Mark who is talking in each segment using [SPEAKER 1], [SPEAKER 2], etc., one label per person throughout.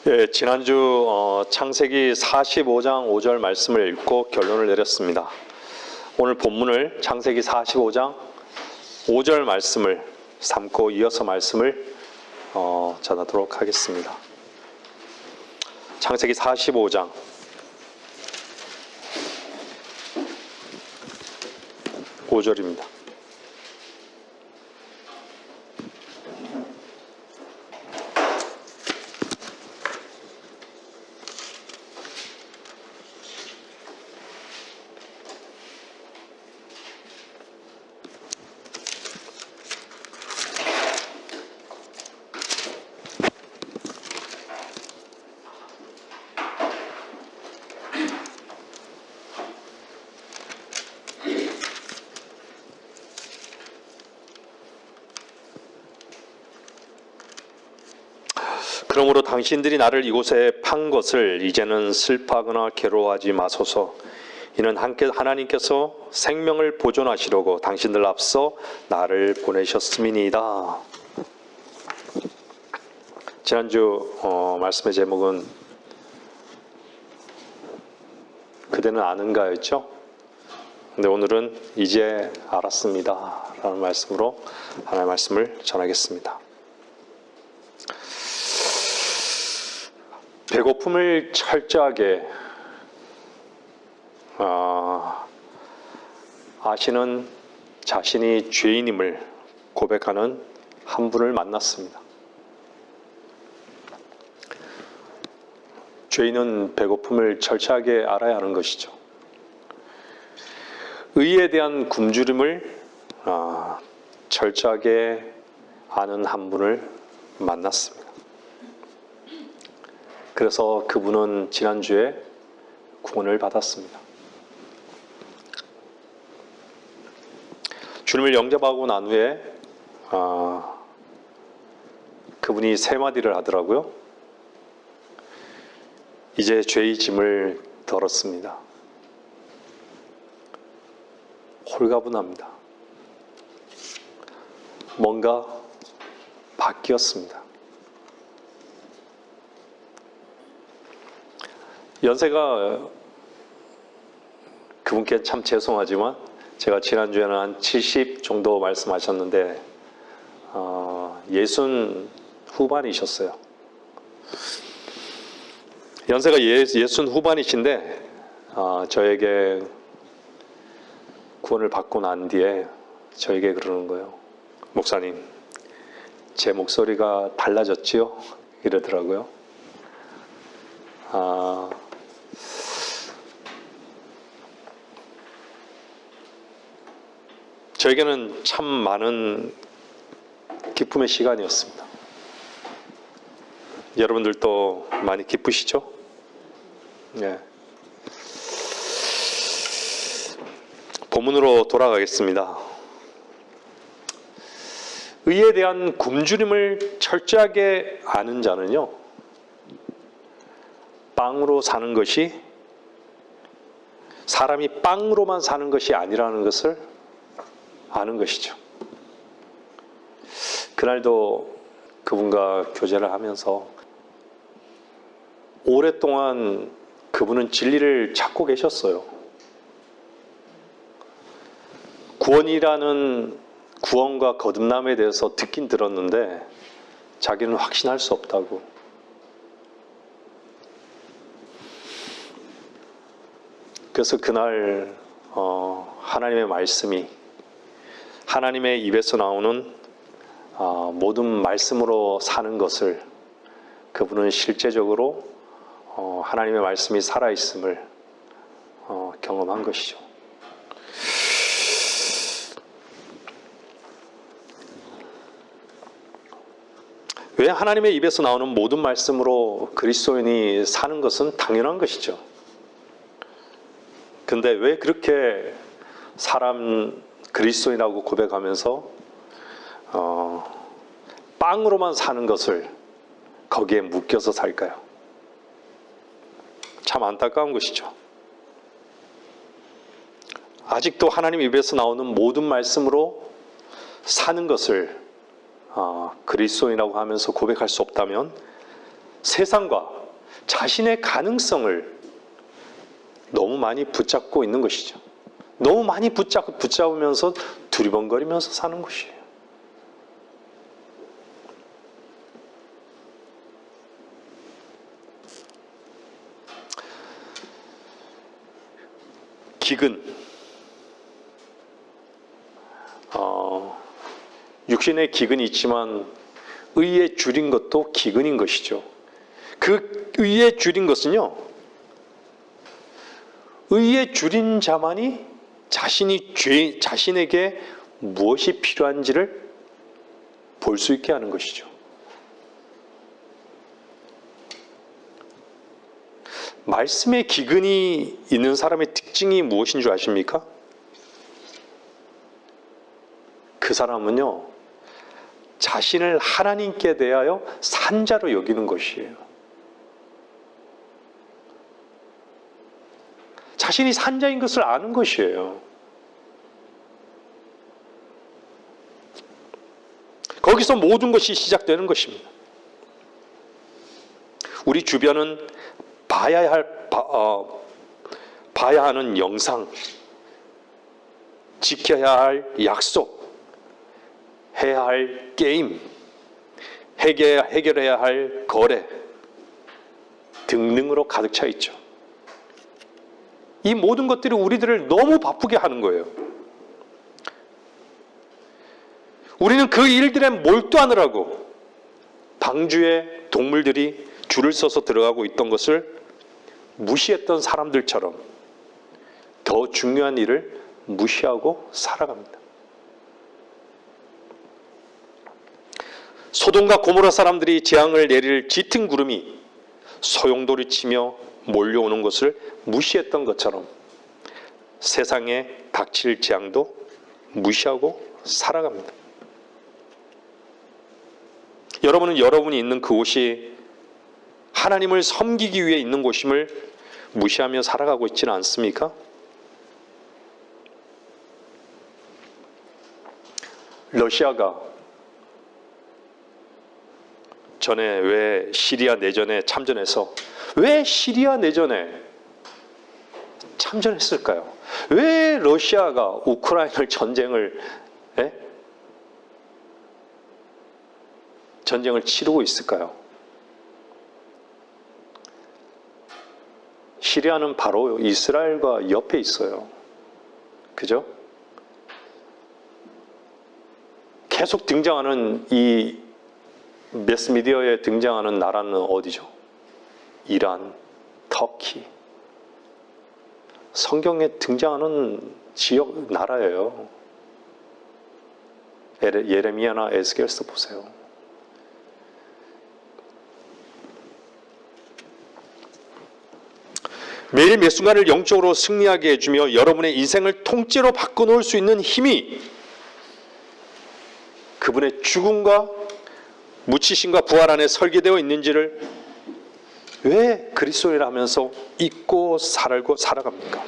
[SPEAKER 1] 예, 지난주 창세기 45장 5절 말씀을 읽고 결론을 내렸습니다. 오늘 본문을 창세기 45장 5절 말씀을 삼고 이어서 말씀을 전하도록 하겠습니다. 창세기 45장 5절입니다. 그러므로 당신들이 나를 이곳에 판 것을 이제는 슬퍼하거나 괴로워하지 마소서. 이는 하나님께서 생명을 보존하시려고 당신들 앞서 나를 보내셨음이니이다. 지난주 말씀의 제목은 그대는 아는가였죠? 근데 오늘은 이제 알았습니다 라는 말씀으로 하나님의 말씀을 전하겠습니다. 배고픔을 철저하게 아시는 자신이 죄인임을 고백하는 한 분을 만났습니다. 죄인은 배고픔을 철저하게 알아야 하는 것이죠. 의에 대한 굶주림을 철저하게 아는 한 분을 만났습니다. 그래서 그분은 지난주에 구원을 받았습니다. 주님을 영접하고 난 후에 그분이 세 마디를 하더라고요. 이제 죄의 짐을 덜었습니다. 홀가분합니다. 뭔가 바뀌었습니다. 연세가 그분께 참 죄송하지만 제가 지난주에는 한 70 정도 말씀하셨는데 60 후반이셨어요. 연세가 60 후반이신데 저에게 구원을 받고 난 뒤에 저에게 그러는 거예요. 목사님, 제 목소리가 달라졌지요? 이러더라고요. 저에게는 참 많은 기쁨의 시간이었습니다. 여러분들도 많이 기쁘시죠? 네. 본문으로 돌아가겠습니다. 의에 대한 굶주림을 철저하게 아는 자는요, 빵으로 사는 것이 사람이 빵으로만 사는 것이 아니라는 것을 아는 것이죠. 그날도 그분과 교제를 하면서 오랫동안 그분은 진리를 찾고 계셨어요. 구원과 거듭남에 대해서 듣긴 들었는데 자기는 확신할 수 없다고. 그래서 그날 하나님의 말씀이 하나님의 입에서 나오는 모든 말씀으로 사는 것을 그분은 실제적으로 하나님의 말씀이 살아있음을 경험한 것이죠. 왜 하나님의 입에서 나오는 모든 말씀으로 그리스도인이 사는 것은 당연한 것이죠. 근데 왜 그렇게 그리스도인이라고 고백하면서 빵으로만 사는 것을 거기에 묶여서 살까요? 참 안타까운 것이죠. 아직도 하나님 입에서 나오는 모든 말씀으로 사는 것을 그리스도인이라고 하면서 고백할 수 없다면 세상과 자신의 가능성을 너무 많이 붙잡고 있는 것이죠. 너무 많이 붙잡으면서 두리번거리면서 사는 것이에요. 기근, 육신의 기근이 있지만 의에 줄인 것도 기근인 것이죠. 그 의에 줄인 것은요, 의에 줄인 자만이 자신에게 무엇이 필요한지를 볼 수 있게 하는 것이죠. 말씀에 기근이 있는 사람의 특징이 무엇인 줄 아십니까? 그 사람은요, 자신을 하나님께 대하여 산자로 여기는 것이에요. 자신이 산자인 것을 아는 것이에요. 거기서 모든 것이 시작되는 것입니다. 우리 주변은 봐야 하는 영상, 지켜야 할 약속, 해야 할 게임, 해결해야 할 거래 등등으로 가득 차 있죠. 이 모든 것들이 우리들을 너무 바쁘게 하는 거예요. 우리는 그 일들에 몰두하느라고 방주에 동물들이 줄을 서서 들어가고 있던 것을 무시했던 사람들처럼 더 중요한 일을 무시하고 살아갑니다. 소돔과 고모라 사람들이 재앙을 내릴 짙은 구름이 소용돌이치며 몰려오는 것을 무시했던 것처럼 세상에 닥칠 재앙도 무시하고 살아갑니다. 여러분은 여러분이 있는 그곳이 하나님을 섬기기 위해 있는 곳임을 무시하며 살아가고 있지는 않습니까? 러시아가 전에 왜 시리아 내전에 참전해서 왜 시리아 내전에 참전했을까요? 왜 러시아가 우크라이나 전쟁을 치르고 있을까요? 시리아는 바로 이스라엘과 옆에 있어요. 그죠? 계속 등장하는 이 매스미디어에 등장하는 나라는 어디죠? 이란, 터키. 성경에 등장하는 지역 나라예요. 예레미야나 에스겔서 보세요. 매일 매 순간을 영적으로 승리하게 해주며 여러분의 인생을 통째로 바꿔놓을 수 있는 힘이 그분의 죽음과 묻히심과 부활 안에 설계되어 있는지를 왜 그리스도인이라 하면서 잊고 살아갑니까?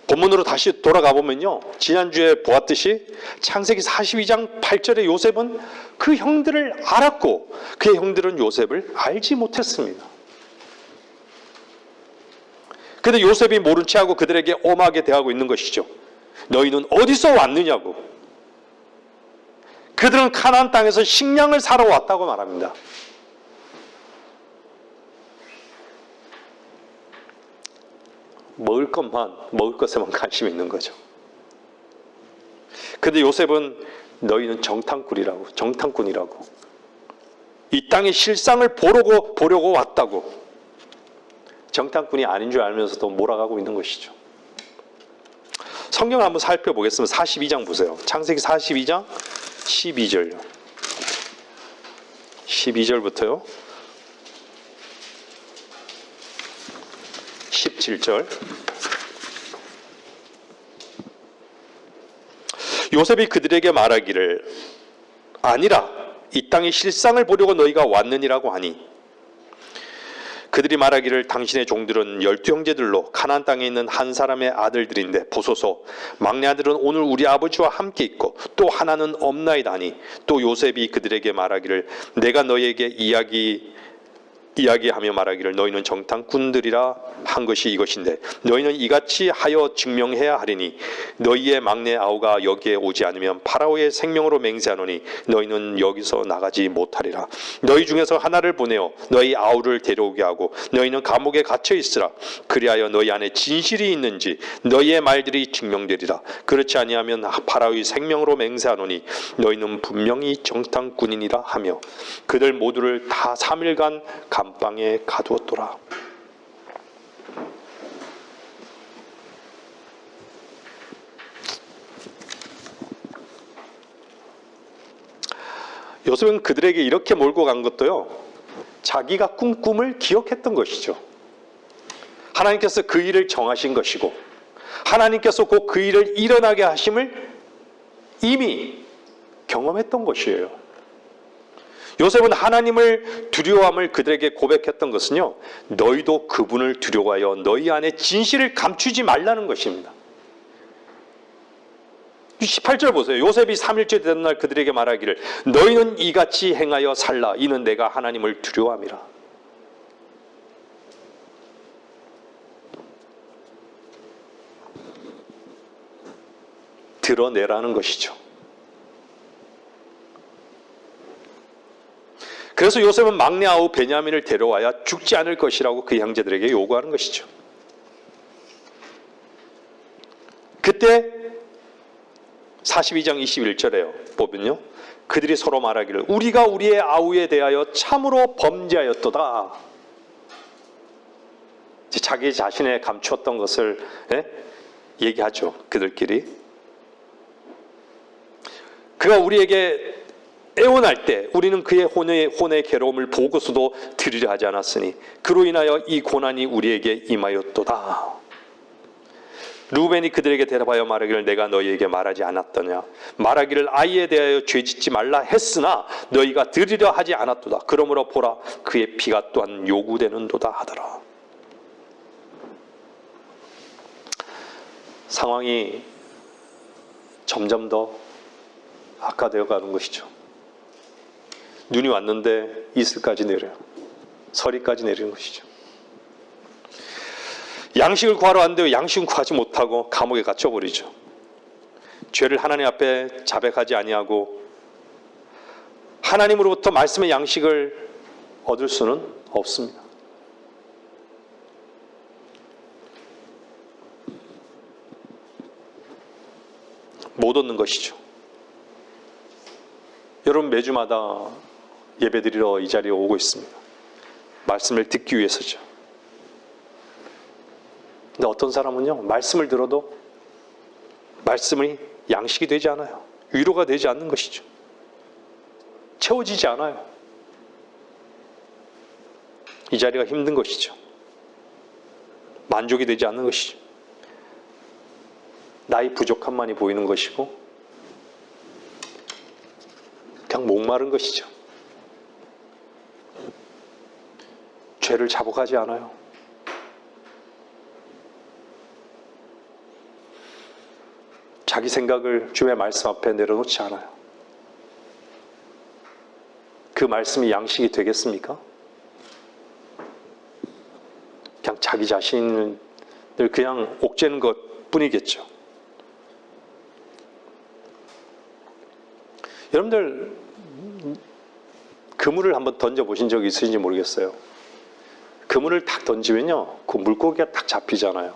[SPEAKER 1] 본문으로 다시 돌아가 보면요, 지난주에 보았듯이 창세기 42장 8절에 요셉은 그 형들을 알았고 그의 형들은 요셉을 알지 못했습니다. 그런데 요셉이 모른 체하고 그들에게 엄하게 대하고 있는 것이죠. 너희는 어디서 왔느냐고. 그들은 가나안 땅에서 식량을 사러 왔다고 말합니다. 먹을 것에만 관심이 있는 거죠. 그런데 요셉은 너희는 정탐꾼이라고. 이 땅의 실상을 보려고 왔다고. 정탐꾼이 아닌 줄 알면서도 몰아가고 있는 것이죠. 성경을 한번 살펴보겠습니다. 42장 보세요. 창세기 42장 12절요. 12절부터요. 17절. 요셉이 그들에게 말하기를 아니라 이 땅의 실상을 보려고 너희가 왔느니라고 하니 그들이 말하기를 당신의 종들은 12형제들로 가나안 땅에 있는 한 사람의 아들들인데 보소서 막내 아들은 오늘 우리 아버지와 함께 있고 또 하나는 없나이다 하니 또 요셉이 그들에게 말하기를 내가 너희에게 이야기하며 말하기를 너희는 정탐꾼들이라 한 것이 이것인데 너희는 이같이 하여 증명해야 하리니 너희의 막내 아우가 여기에 오지 않으면 파라오의 생명으로 맹세하노니 너희는 여기서 나가지 못하리라. 너희 중에서 하나를 보내어 너희 아우를 데려오게 하고 너희는 감옥에 갇혀 있으라. 그리하여 너희 안에 진실이 있는지 너희의 말들이 증명되리라. 그렇지 아니하면 파라오의 생명으로 맹세하노니 너희는 분명히 정탐꾼이니라 하며 그들 모두를 다 3일간 감방에 가두었더라. 요셉은 그들에게 이렇게 몰고 간 것도요, 자기가 꾼 꿈을 기억했던 것이죠. 하나님께서 그 일을 정하신 것이고 하나님께서 곧 그 일을 일어나게 하심을 이미 경험했던 것이에요. 요셉은 하나님을 두려워함을 그들에게 고백했던 것은요, 너희도 그분을 두려워하여 너희 안에 진실을 감추지 말라는 것입니다. 18절 보세요. 요셉이 3일째 되는 날 그들에게 말하기를 너희는 이같이 행하여 살라. 이는 내가 하나님을 두려워함이라. 드러내라는 것이죠. 그래서 요셉은 막내 아우 베냐민을 데려와야 죽지 않을 것이라고 그 형제들에게 요구하는 것이죠. 그때 42장 21절에요. 보면요. 그들이 서로 말하기를 우리가 우리의 아우에 대하여 참으로 범죄하였도다. 자기 자신의 감추었던 것을 얘기하죠. 그들끼리. 그가 우리에게 애원할 때 우리는 그의 혼의 괴로움을 보고서도 들으려 하지 않았으니 그로 인하여 이 고난이 우리에게 임하였도다. 루벤이 그들에게 대답하여 말하기를 내가 너희에게 말하지 않았더냐. 말하기를 아이에 대하여 죄짓지 말라 했으나 너희가 들으려 하지 않았도다. 그러므로 보라 그의 피가 또한 요구되는도다 하더라. 상황이 점점 더 악화되어 가는 것이죠. 눈이 왔는데 이슬까지 내려요. 서리까지 내리는 것이죠. 양식을 구하러 왔는데 양식은 구하지 못하고 감옥에 갇혀버리죠. 죄를 하나님 앞에 자백하지 아니하고 하나님으로부터 말씀의 양식을 얻을 수는 없습니다. 못 얻는 것이죠. 여러분 매주마다 예배드리러 이 자리에 오고 있습니다. 말씀을 듣기 위해서죠. 근데 어떤 사람은요, 말씀을 들어도 말씀이 양식이 되지 않아요. 위로가 되지 않는 것이죠. 채워지지 않아요. 이 자리가 힘든 것이죠. 만족이 되지 않는 것이죠. 나의 부족함만이 보이는 것이고 그냥 목마른 것이죠. 죄를 자복하지 않아요. 자기 생각을 주의 말씀 앞에 내려놓지 않아요. 그 말씀이 양식이 되겠습니까? 그냥 자기 자신을 그냥 옥죄는 것 뿐이겠죠. 여러분들 그물을 한번 던져보신 적이 있으신지 모르겠어요. 그물을 딱 던지면요, 그 물고기가 딱 잡히잖아요.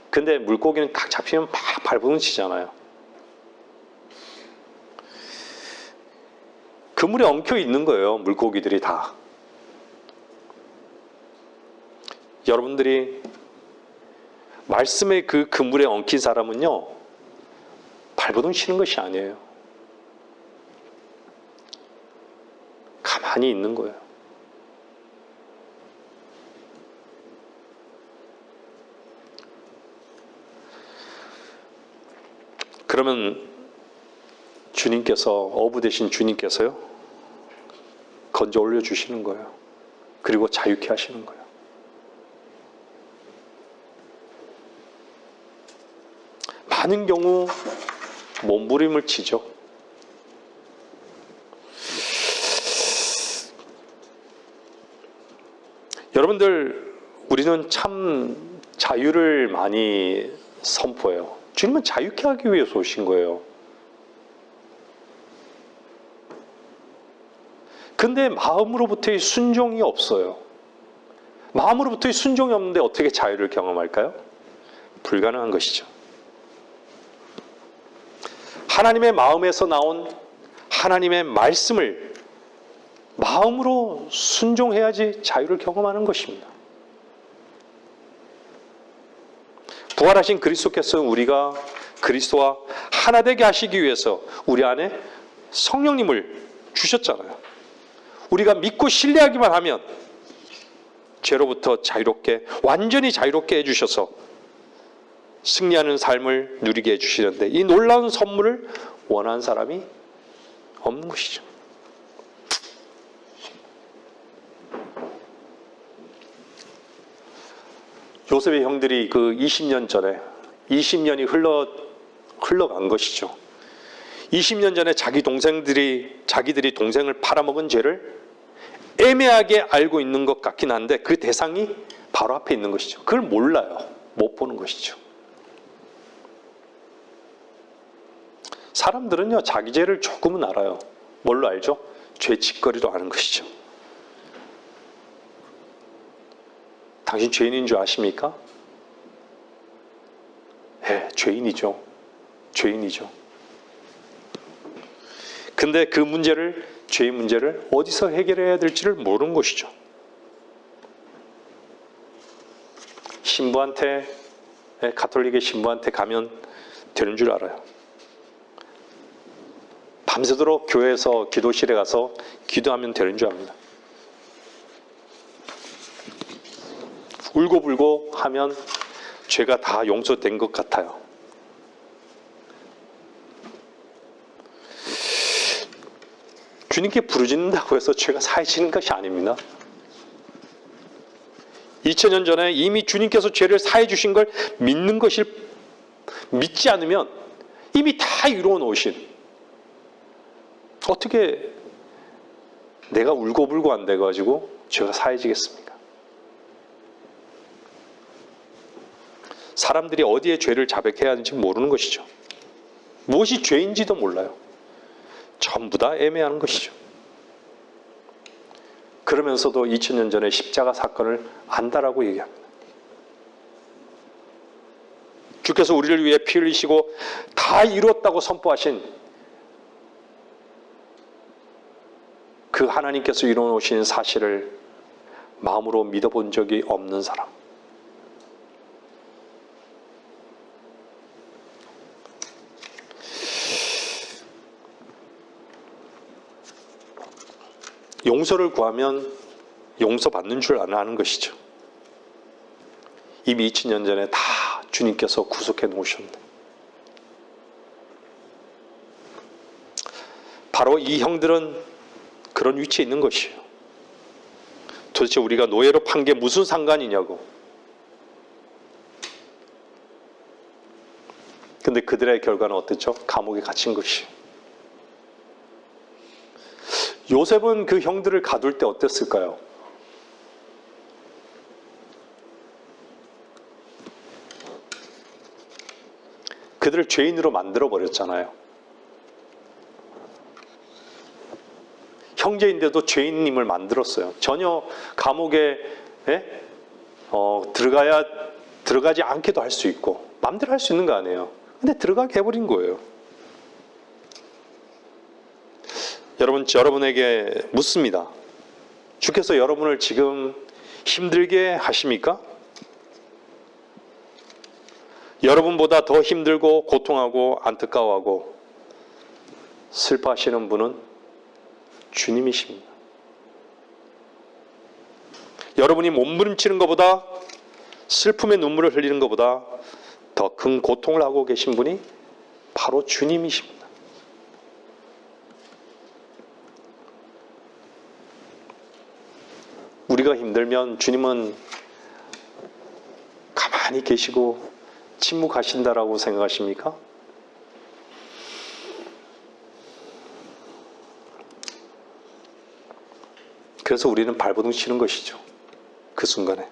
[SPEAKER 1] 근데 물고기는 딱 잡히면 막 발버둥 치잖아요. 그물에 엉켜 있는 거예요, 물고기들이 다. 여러분들이 말씀의 그 그물에 엉킨 사람은요, 발버둥 치는 것이 아니에요. 가만히 있는 거예요. 그러면 주님께서, 어부 되신 주님께서요, 건져 올려주시는 거예요. 그리고 자유케 하시는 거예요. 많은 경우 몸부림을 치죠. 여러분들, 우리는 참 자유를 많이 선포해요. 주님은 자유케 하기 위해서 오신 거예요. 근데 마음으로부터의 순종이 없어요. 마음으로부터의 순종이 없는데 어떻게 자유를 경험할까요? 불가능한 것이죠. 하나님의 마음에서 나온 하나님의 말씀을 마음으로 순종해야지 자유를 경험하는 것입니다. 부활하신 그리스도께서는 우리가 그리스도와 하나 되게 하시기 위해서 우리 안에 성령님을 주셨잖아요. 우리가 믿고 신뢰하기만 하면 죄로부터 자유롭게, 완전히 자유롭게 해주셔서 승리하는 삶을 누리게 해주시는데, 이 놀라운 선물을 원하는 사람이 없는 것이죠. 요셉의 형들이 그 20년 전에, 20년이 흘러간 것이죠. 20년 전에 자기들이 동생을 팔아먹은 죄를 애매하게 알고 있는 것 같긴 한데 그 대상이 바로 앞에 있는 것이죠. 그걸 몰라요. 못 보는 것이죠. 사람들은요, 자기 죄를 조금은 알아요. 뭘로 알죠? 죄짓거리로 아는 것이죠. 당신 죄인인 줄 아십니까? 네, 죄인이죠. 죄인이죠. 근데 그 문제를, 죄의 문제를 어디서 해결해야 될지를 모르는 것이죠. 신부한테, 가톨릭의 신부한테 가면 되는 줄 알아요. 밤새도록 교회에서 기도실에 가서 기도하면 되는 줄 압니다. 울고불고 하면 죄가 다 용서된 것 같아요. 주님께 부르짖는다고 해서 죄가 사해지는 것이 아닙니다. 2000년 전에 이미 주님께서 죄를 사해 주신 걸 믿지 않으면 이미 다 이루어 놓으신, 어떻게 내가 울고불고 안 돼가지고 죄가 사해지겠습니까? 사람들이 어디에 죄를 자백해야 하는지 모르는 것이죠. 무엇이 죄인지도 몰라요. 전부 다 애매한 것이죠. 그러면서도 2000년 전에 십자가 사건을 안다라고 얘기합니다. 주께서 우리를 위해 피 흘리시고 다 이루었다고 선포하신 그 하나님께서 이루어놓으신 사실을 마음으로 믿어본 적이 없는 사람, 용서를 구하면 용서받는 줄 아는 것이죠. 이미 2000년 전에 다 주님께서 구속해 놓으셨는데, 바로 이 형들은 그런 위치에 있는 것이에요. 도대체 우리가 노예로 판 게 무슨 상관이냐고. 근데 그들의 결과는 어땠죠? 감옥에 갇힌 것이에요. 요셉은 그 형들을 가둘 때 어땠을까요? 그들을 죄인으로 만들어버렸잖아요. 형제인데도 죄인님을 만들었어요. 전혀 감옥에 들어가지 않게도 할 수 있고 마음대로 할 수 있는 거 아니에요. 근데 들어가게 해버린 거예요. 여러분에게 묻습니다. 주께서 여러분을 지금 힘들게 하십니까? 여러분보다 더 힘들고 고통하고 안타까워하고 슬퍼하시는 분은 주님이십니다. 여러분이 몸부림치는 것보다, 슬픔의 눈물을 흘리는 것보다 더 큰 고통을 하고 계신 분이 바로 주님이십니다. 우리가 힘들면 주님은 가만히 계시고 침묵하신다라고 생각하십니까? 그래서 우리는 발버둥 치는 것이죠. 그 순간에.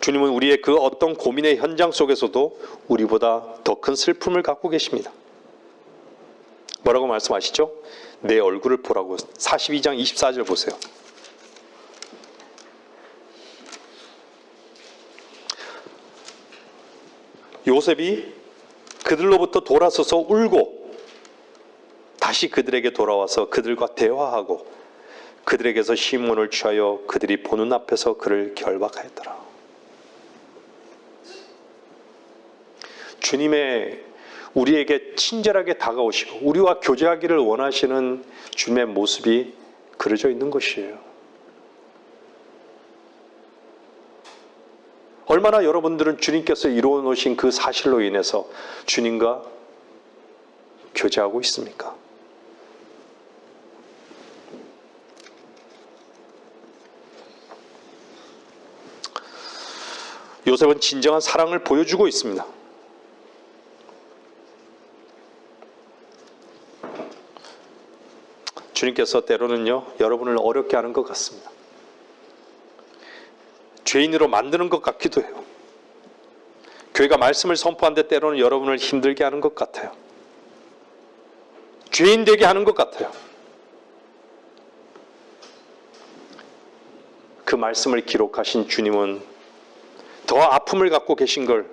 [SPEAKER 1] 주님은 우리의 그 어떤 고민의 현장 속에서도 우리보다 더 큰 슬픔을 갖고 계십니다. 뭐라고 말씀하시죠? 내 얼굴을 보라고. 42장 24절 보세요. 요셉이 그들로부터 돌아서서 울고 다시 그들에게 돌아와서 그들과 대화하고 그들에게서 시몬을 취하여 그들이 보는 앞에서 그를 결박하였더라. 주님의 우리에게 친절하게 다가오시고 우리와 교제하기를 원하시는 주님의 모습이 그려져 있는 것이에요. 얼마나 여러분들은 주님께서 이루어 놓으신 그 사실로 인해서 주님과 교제하고 있습니까? 요셉은 진정한 사랑을 보여주고 있습니다. 주님께서 때로는요, 여러분을 어렵게 하는 것 같습니다. 죄인으로 만드는 것 같기도 해요. 교회가 말씀을 선포하는데 때로는 여러분을 힘들게 하는 것 같아요. 죄인 되게 하는 것 같아요. 그 말씀을 기록하신 주님은 더 아픔을 갖고 계신 걸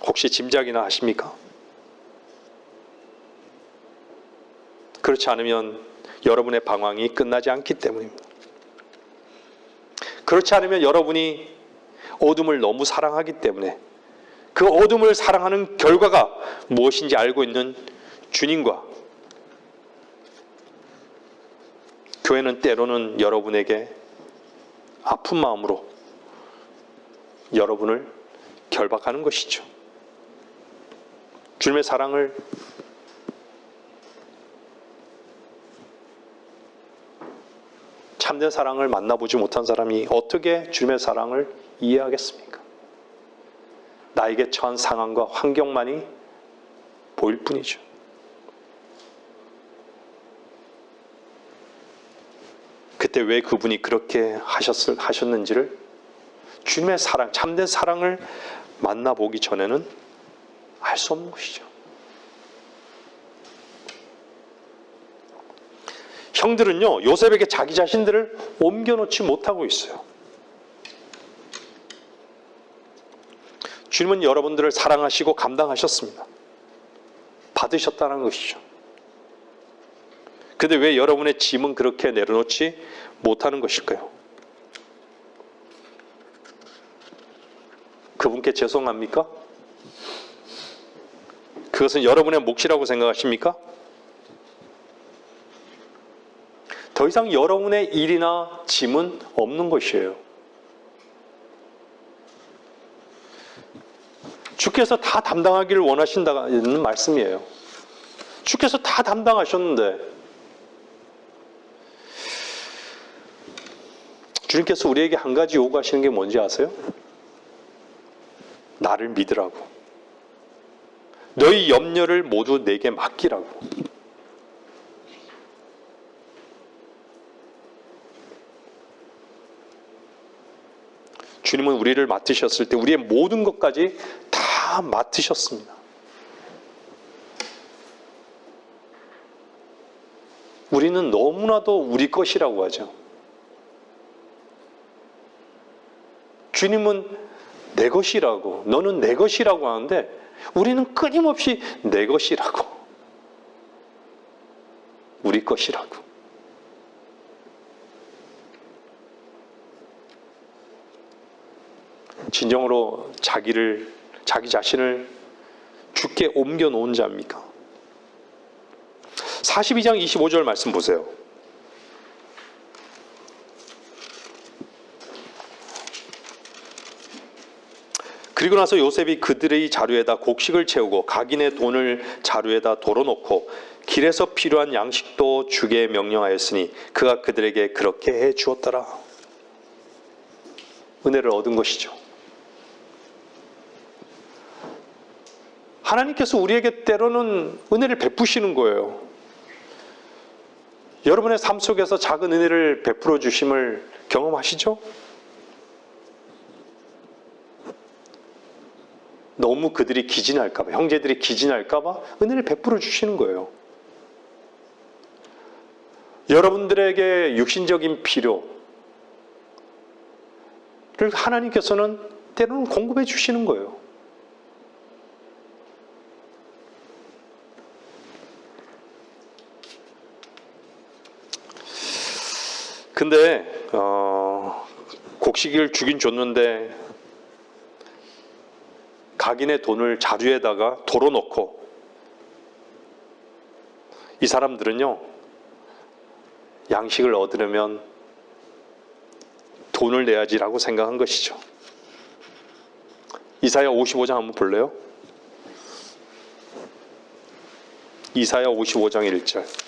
[SPEAKER 1] 혹시 짐작이나 하십니까? 그렇지 않으면 여러분의 방황이 끝나지 않기 때문입니다. 그렇지 않으면 여러분이 어둠을 너무 사랑하기 때문에 그 어둠을 사랑하는 결과가 무엇인지 알고 있는 주님과 교회는 때로는 여러분에게 아픈 마음으로 여러분을 결박하는 것이죠. 주님의 사랑을 참된 사랑을 만나보지 못한 사람이 어떻게 주님의 사랑을 이해하겠습니까? 나에게 처한 상황과 환경만이 보일 뿐이죠. 그때 왜 그분이 그렇게 하셨는지를 주님의 사랑, 참된 사랑을 만나보기 전에는 알 수 없는 것이죠. 형들은요, 요셉에게 자기 자신들을 옮겨놓지 못하고 있어요. 주님은 여러분들을 사랑하시고 감당하셨습니다. 받으셨다는 것이죠. 근데 왜 여러분의 짐은 그렇게 내려놓지 못하는 것일까요? 그분께 죄송합니까? 그것은 여러분의 몫이라고 생각하십니까? 더 이상 여러분의 일이나 짐은 없는 것이에요. 주께서 다 담당하기를 원하신다는 말씀이에요. 주께서 다 담당하셨는데 주님께서 우리에게 한 가지 요구하시는 게 뭔지 아세요? 나를 믿으라고. 너희 염려를 모두 내게 맡기라고. 주님은 우리를 맡으셨을 때 우리의 모든 것까지 다 맡으셨습니다. 우리는 너무나도 우리 것이라고 하죠. 주님은 내 것이라고, 너는 내 것이라고 하는데 우리는 끊임없이 내 것이라고, 우리 것이라고. 진정으로 자기 자신을 주께 옮겨 놓은 자입니까? 42장 25절 말씀 보세요. 그리고 나서 요셉이 그들의 자루에다 곡식을 채우고 각인의 돈을 자루에다 덜어놓고 길에서 필요한 양식도 주게 명령하였으니 그가 그들에게 그렇게 해 주었더라. 은혜를 얻은 것이죠. 하나님께서 우리에게 때로는 은혜를 베푸시는 거예요. 여러분의 삶 속에서 작은 은혜를 베풀어 주심을 경험하시죠? 너무 그들이 기진할까봐, 형제들이 기진할까봐 은혜를 베풀어 주시는 거예요. 여러분들에게 육신적인 필요를 하나님께서는 때로는 공급해 주시는 거예요. 근데 곡식을 주긴 줬는데 각인의 돈을 자루에다가 덜어놓고 이 사람들은요, 양식을 얻으려면 돈을 내야지라고 생각한 것이죠. 이사야 55장 한번 볼래요? 이사야 55장 1절.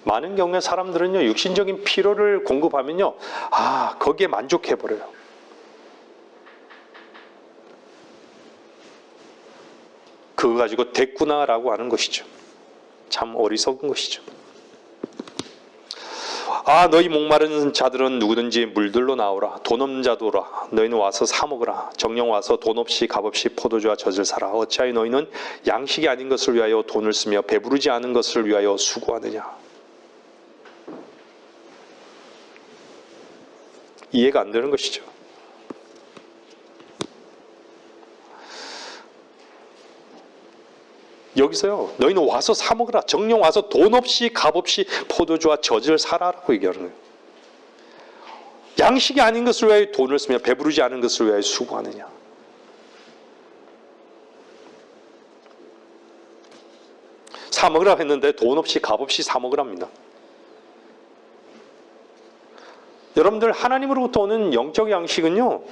[SPEAKER 1] 많은 경우에 사람들은요, 육신적인 필요를 공급하면요, 거기에 만족해버려요. 그거 가지고 됐구나라고 하는 것이죠. 참 어리석은 것이죠. 너희 목마른 자들은 누구든지 물들로 나오라. 돈 없는 자도 오라. 너희는 와서 사 먹으라. 정령 와서 돈 없이 값없이 포도주와 젖을 사라. 어찌하여 너희는 양식이 아닌 것을 위하여 돈을 쓰며 배부르지 않은 것을 위하여 수고하느냐. 이해가 안 되는 것이죠. 여기서요, 너희는 와서 사 먹으라. 정령 와서 돈 없이 값없이 포도주와 젖을 사라라고 얘기하는 거예요. 양식이 아닌 것을 위하여 돈을 쓰며 배부르지 않은 것을 위하여 수고하느냐. 사 먹으라 했는데 돈 없이 값없이 사 먹으랍니다. 여러분들, 하나님으로부터 오는 영적 양식은요,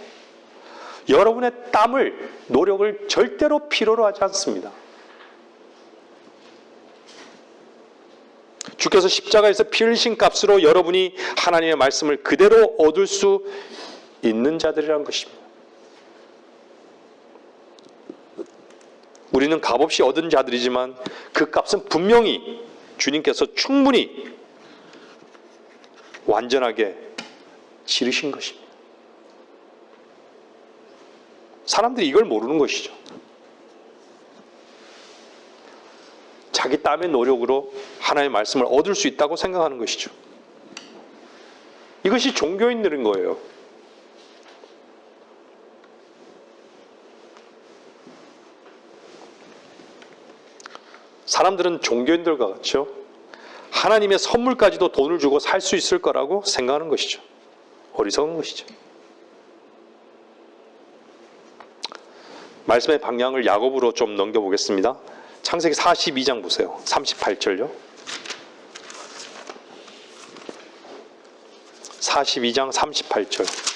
[SPEAKER 1] 여러분의 땀을, 노력을 절대로 필요로 하지 않습니다. 주께서 십자가에서 피 흘리신 값으로 여러분이 하나님의 말씀을 그대로 얻을 수 있는 자들이라는 것입니다. 우리는 값없이 얻은 자들이지만 그 값은 분명히 주님께서 충분히 완전하게 지르신 것입니다. 사람들이 이걸 모르는 것이죠. 자기 땀의 노력으로 하나님의 말씀을 얻을 수 있다고 생각하는 것이죠. 이것이 종교인들인 거예요. 사람들은 종교인들과 같죠. 하나님의 선물까지도 돈을 주고 살 수 있을 거라고 생각하는 것이죠. 어리석은 것이죠. 말씀의 방향을 야곱으로 좀 넘겨보겠습니다. 창세기 42장 보세요. 38절요. 42장 38절.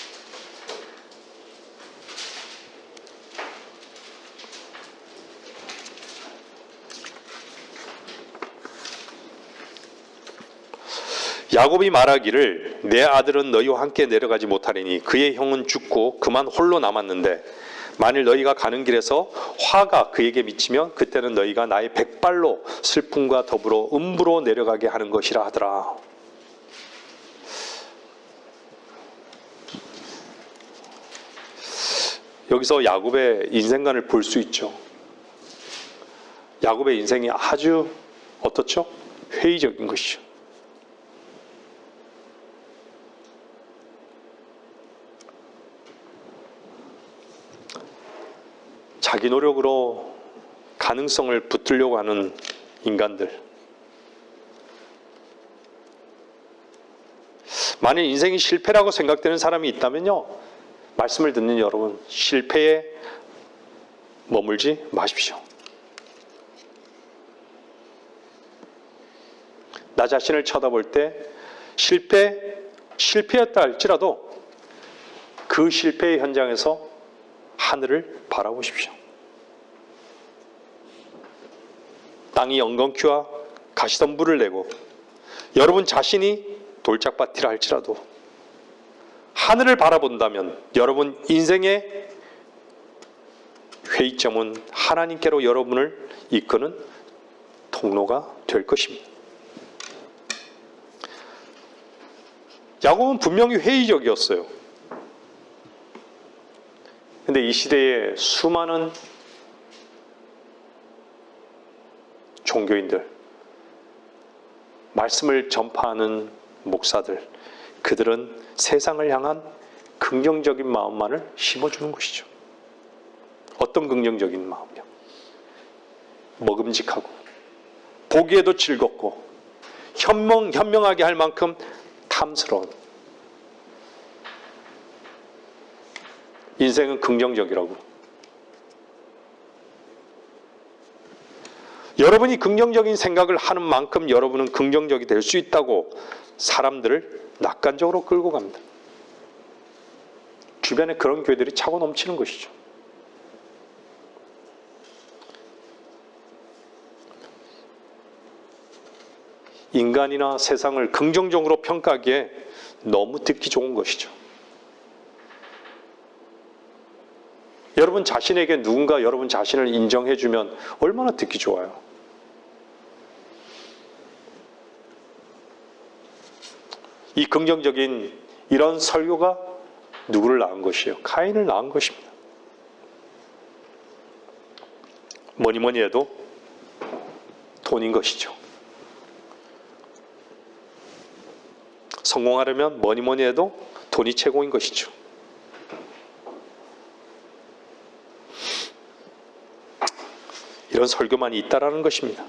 [SPEAKER 1] 야곱이 말하기를 내 아들은 너희와 함께 내려가지 못하리니 그의 형은 죽고 그만 홀로 남았는데 만일 너희가 가는 길에서 화가 그에게 미치면 그때는 너희가 나의 백발로 슬픔과 더불어 음부로 내려가게 하는 것이라 하더라. 여기서 야곱의 인생관을 볼 수 있죠. 야곱의 인생이 아주 어떻죠? 회의적인 것이죠. 자기 노력으로 가능성을 붙들려고 하는 인간들. 만일 인생이 실패라고 생각되는 사람이 있다면요, 말씀을 듣는 여러분, 실패에 머물지 마십시오. 나 자신을 쳐다볼 때 실패였다 할지라도 그 실패의 현장에서 하늘을 바라보십시오. 땅이 엉겅퀴와 가시덤불을 내고 여러분 자신이 돌짝밭이라 할지라도 하늘을 바라본다면 여러분 인생의 회의점은 하나님께로 여러분을 이끄는 통로가 될 것입니다. 야곱은 분명히 회의적이었어요. 근데 이 시대에 수많은 종교인들, 말씀을 전파하는 목사들, 그들은 세상을 향한 긍정적인 마음만을 심어주는 것이죠. 어떤 긍정적인 마음이요? 먹음직하고 보기에도 즐겁고 현명하게 할 만큼 탐스러운, 인생은 긍정적이라고. 여러분이 긍정적인 생각을 하는 만큼 여러분은 긍정적이 될 수 있다고 사람들을 낙관적으로 끌고 갑니다. 주변에 그런 교회들이 차고 넘치는 것이죠. 인간이나 세상을 긍정적으로 평가하기에 너무 듣기 좋은 것이죠. 여러분 자신에게 누군가 여러분 자신을 인정해주면 얼마나 듣기 좋아요. 이 긍정적인 이런 설교가 누구를 낳은 것이에요? 카인을 낳은 것입니다. 뭐니 해도 돈인 것이죠. 성공하려면 뭐니 해도 돈이 최고인 것이죠. 이런 설교만이 있다라는 것입니다.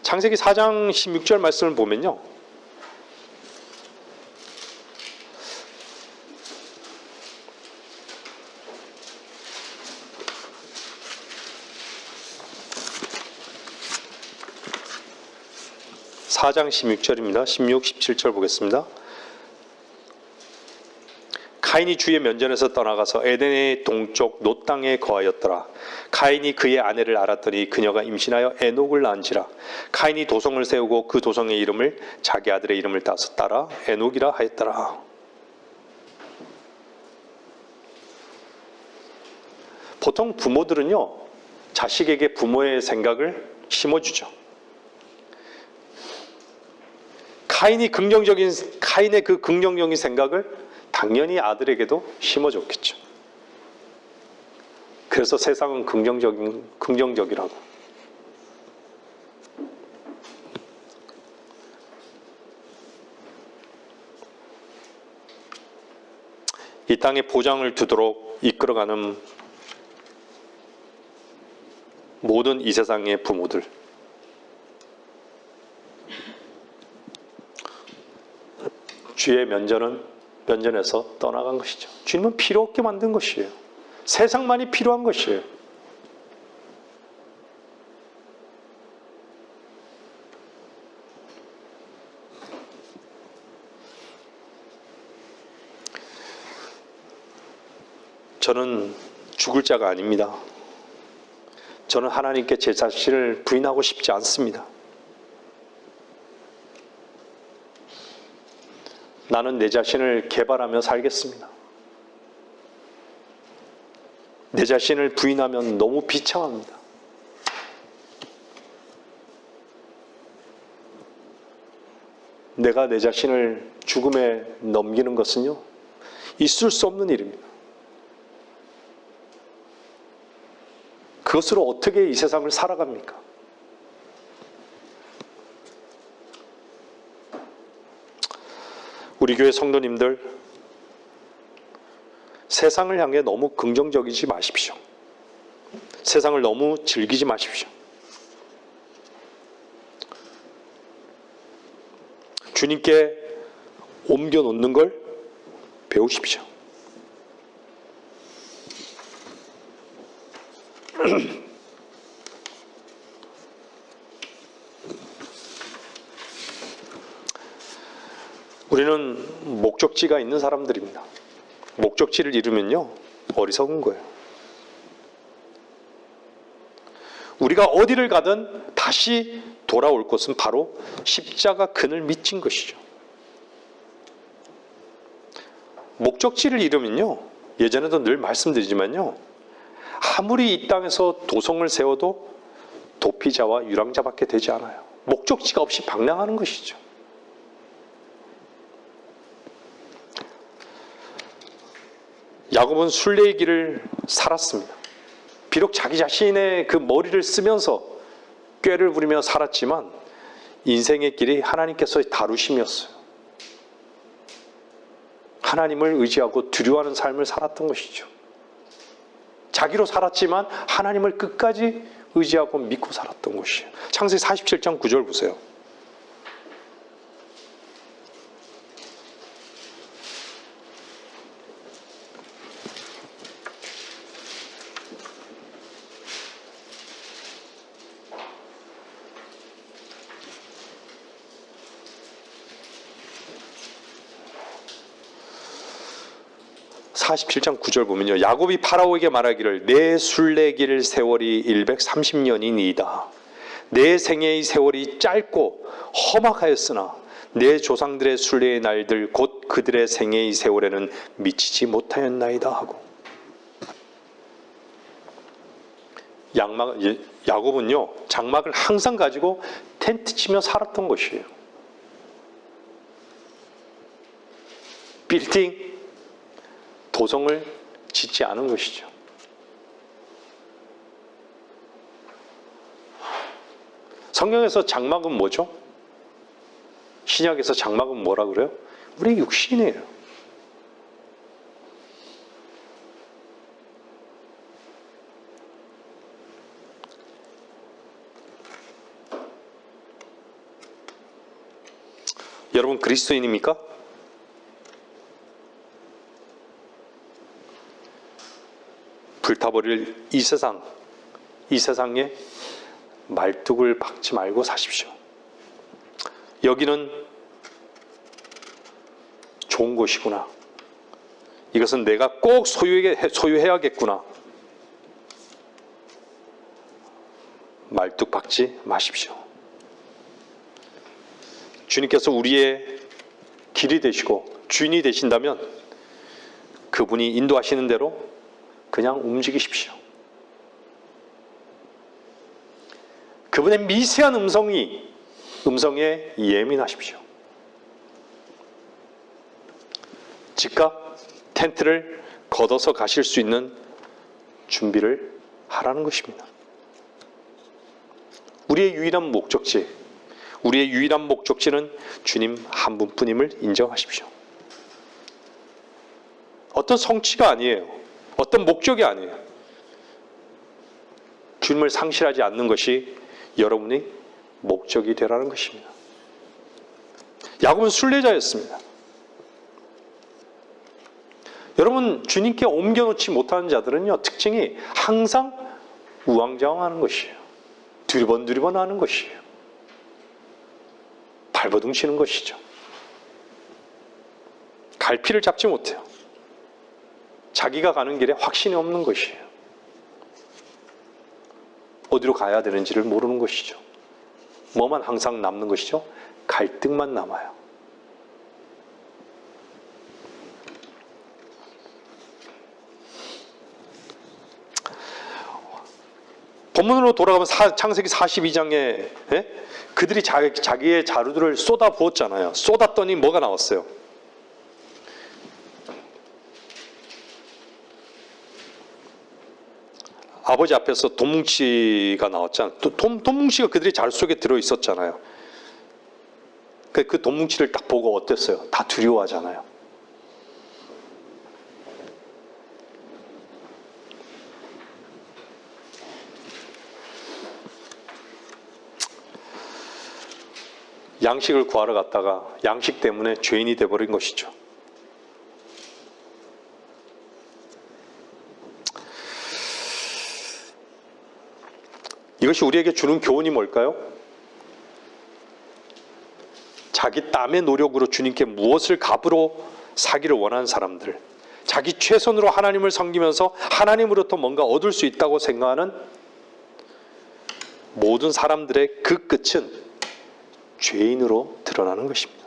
[SPEAKER 1] 창세기 4장 16절 말씀을 보면요. (4장 16절입니다. 16, 17절 보겠습니다. 카인이 주의 면전에서 떠나가서 에덴의 동쪽 놋 땅에 거하였더라. 카인이 그의 아내를 알았더니 그녀가 임신하여 에녹을 낳은지라. 카인이 도성을 세우고 그 도성의 이름을 자기 아들의 이름을 따라 에녹이라 하였더라. 보통 부모들은요, 자식에게 부모의 생각을 심어주죠. 카인의 그 긍정적인 생각을 당연히 아들에게도 심어줬겠죠. 그래서 세상은 긍정적이라고. 이 땅에 보장을 두도록 이끌어가는 모든 이 세상의 부모들, 주의 면전에서 떠나간 것이죠. 주님은 필요 없게 만든 것이에요. 세상만이 필요한 것이에요. 저는 죽을 자가 아닙니다. 저는 하나님께 제 자신을 부인하고 싶지 않습니다. 나는 내 자신을 개발하며 살겠습니다. 내 자신을 부인하면 너무 비참합니다. 내가 내 자신을 죽음에 넘기는 것은요, 있을 수 없는 일입니다. 그것으로 어떻게 이 세상을 살아갑니까? 우리 교회 성도님들, 세상을 향해 너무 긍정적이지 마십시오. 세상을 너무 즐기지 마십시오. 주님께 옮겨 놓는 걸 배우십시오. 우리는 목적지가 있는 사람들입니다. 목적지를 잃으면요, 어리석은 거예요. 우리가 어디를 가든 다시 돌아올 것은 바로 십자가 그늘 밑인 것이죠. 목적지를 잃으면요, 예전에도 늘 말씀드리지만요, 아무리 이 땅에서 도성을 세워도 도피자와 유랑자밖에 되지 않아요. 목적지가 없이 방랑하는 것이죠. 야곱은 순례의 길을 살았습니다. 비록 자기 자신의 그 머리를 쓰면서 꾀를 부리며 살았지만 인생의 길이 하나님께서 다루심이었어요. 하나님을 의지하고 두려워하는 삶을 살았던 것이죠. 자기로 살았지만 하나님을 끝까지 의지하고 믿고 살았던 것이에요. 창세기 47장 9절 보세요. (47장 9절) 보면요, 야곱이 파라오에게 말하기를 내 순례길 세월이 130년이니이다. 내 생애의 세월이 짧고 험악하였으나 내 조상들의 순례의 날들 곧 그들의 생애의 세월에는 미치지 못하였나이다 하고, 야곱은요, 장막을 항상 가지고 텐트 치며 살았던 것이에요. 빌딩, 도성을 짓지 않은 것이죠. 성경에서 장막은 뭐죠? 신약에서 장막은 뭐라 그래요? 우리 육신이에요. 여러분 그리스도인입니까? 불타버릴 이 세상에 말뚝을 박지 말고 사십시오. 여기는 좋은 곳이구나. 이것은 내가 꼭 소유해야겠구나. 말뚝 박지 마십시오. 주님께서 우리의 길이 되시고 주인이 되신다면 그분이 인도하시는 대로 그냥 움직이십시오. 그분의 미세한 음성에 예민하십시오. 즉각 텐트를 걷어서 가실 수 있는 준비를 하라는 것입니다. 우리의 유일한 목적지는 주님 한 분뿐임을 인정하십시오. 어떤 성취가 아니에요. 어떤 목적이 아니에요. 주님을 상실하지 않는 것이 여러분의 목적이 되라는 것입니다. 야곱은 순례자였습니다. 여러분, 주님께 옮겨놓지 못하는 자들은요, 특징이 항상 우왕좌왕하는 것이에요. 두리번 하는 것이에요. 발버둥 치는 것이죠. 갈피를 잡지 못해요. 자기가 가는 길에 확신이 없는 것이에요. 어디로 가야 되는지를 모르는 것이죠. 뭐만 항상 남는 것이죠? 갈등만 남아요. 본문으로 돌아가면 창세기 42장에 그들이 자기의 자루들을 쏟아 부었잖아요. 쏟았더니 뭐가 나왔어요? 아버지 앞에서 돈뭉치가 나왔잖아요. 돈뭉치가 그들의 자루 속에 들어있었잖아요. 그 돈뭉치를 딱 보고 어땠어요? 다 두려워하잖아요. 양식을 구하러 갔다가 양식 때문에 죄인이 되어버린 것이죠. 이것이 우리에게 주는 교훈이 뭘까요? 자기 땀의 노력으로 주님께 무엇을 값으로 사기를 원하는 사람들, 자기 최선으로 하나님을 섬기면서 하나님으로부터 뭔가 얻을 수 있다고 생각하는 모든 사람들의 그 끝은 죄인으로 드러나는 것입니다.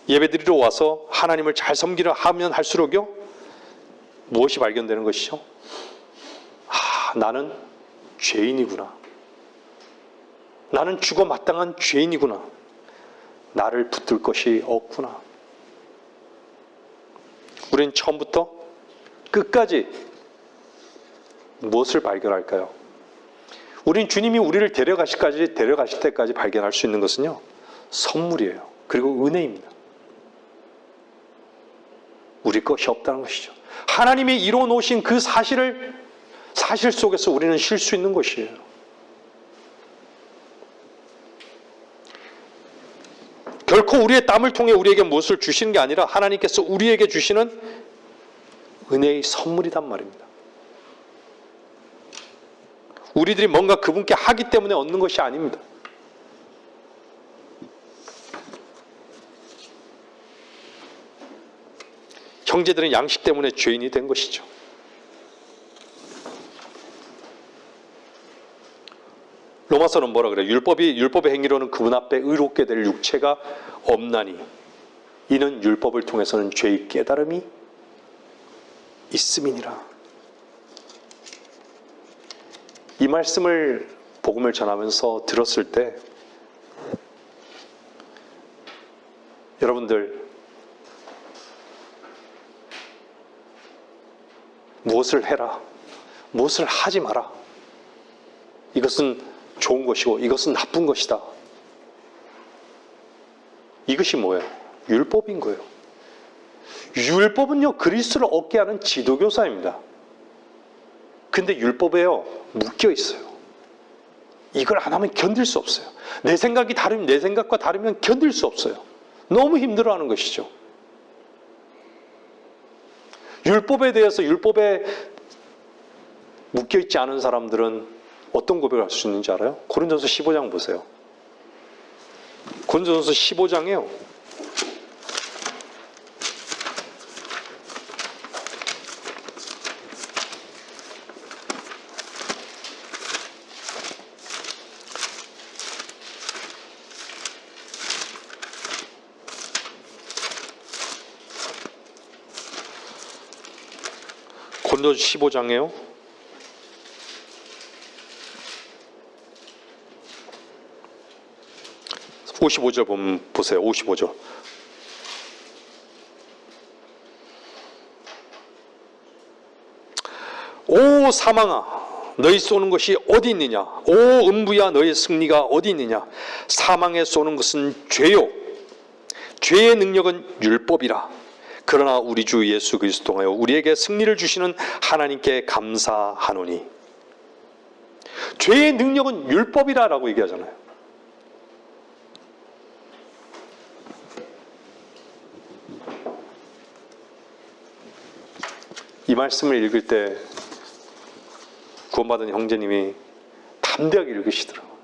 [SPEAKER 1] 예배드리러 와서 하나님을 잘 섬기려 하면 할수록요, 무엇이 발견되는 것이죠? 나는 죄인이구나. 나는 죽어 마땅한 죄인이구나. 나를 붙들 것이 없구나. 우리는 처음부터 끝까지 무엇을 발견할까요? 우린 주님이 우리를 데려가실 때까지 발견할 수 있는 것은요, 선물이에요. 그리고 은혜입니다. 우리 것이 없다는 것이죠. 하나님이 이루어 놓으신 그 사실 속에서 우리는 쉴 수 있는 것이에요. 결코 우리의 땀을 통해 우리에게 무엇을 주시는 게 아니라 하나님께서 우리에게 주시는 은혜의 선물이란 말입니다. 우리들이 뭔가 그분께 하기 때문에 얻는 것이 아닙니다. 형제들은 양식 때문에 죄인이 된 것이죠. 로마서는 뭐라 그래요? 율법의 행위로는 그분 앞에 의롭게 될 육체가 없나니 이는 율법을 통해서는 죄의 깨달음이 있음이니라. 이 말씀을 복음을 전하면서 들었을 때 여러분들 무엇을 해라, 무엇을 하지 마라, 이것은 좋은 것이고 이것은 나쁜 것이다, 이것이 뭐예요? 율법인 거예요. 율법은요, 그리스도를 얻게 하는 지도교사입니다. 근데 율법에요, 묶여 있어요. 이걸 안 하면 견딜 수 없어요. 내 생각과 다르면 견딜 수 없어요. 너무 힘들어하는 것이죠. 율법에 대해서 율법에 묶여 있지 않은 사람들은 어떤 고백을 할 수 있는지 알아요? 고린도전서 15장 보세요. 고린도전서 15장이에요. 고린도전서 15장이에요. 55절 보면 보세요. 55절. 오 사망아, 너희 쏘는 것이 어디 있느냐? 오 음부야, 너희 승리가 어디 있느냐? 사망에 쏘는 것은 죄요, 죄의 능력은 율법이라. 그러나 우리 주 예수 그리스도 통하여 우리에게 승리를 주시는 하나님께 감사하노니. 죄의 능력은 율법이라라고 얘기하잖아요. 이 말씀을 읽을 때 구원받은 형제님이 담대하게 읽으시더라고요.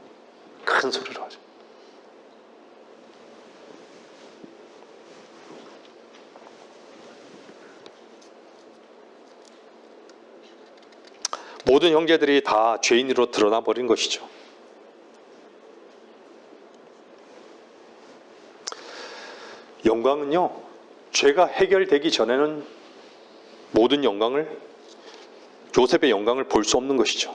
[SPEAKER 1] 큰 소리로 하죠. 모든 형제들이 다 죄인으로 드러나 버린 것이죠. 영광은요, 죄가 해결되기 전에는 모든 영광을, 요셉의 영광을 볼 수 없는 것이죠.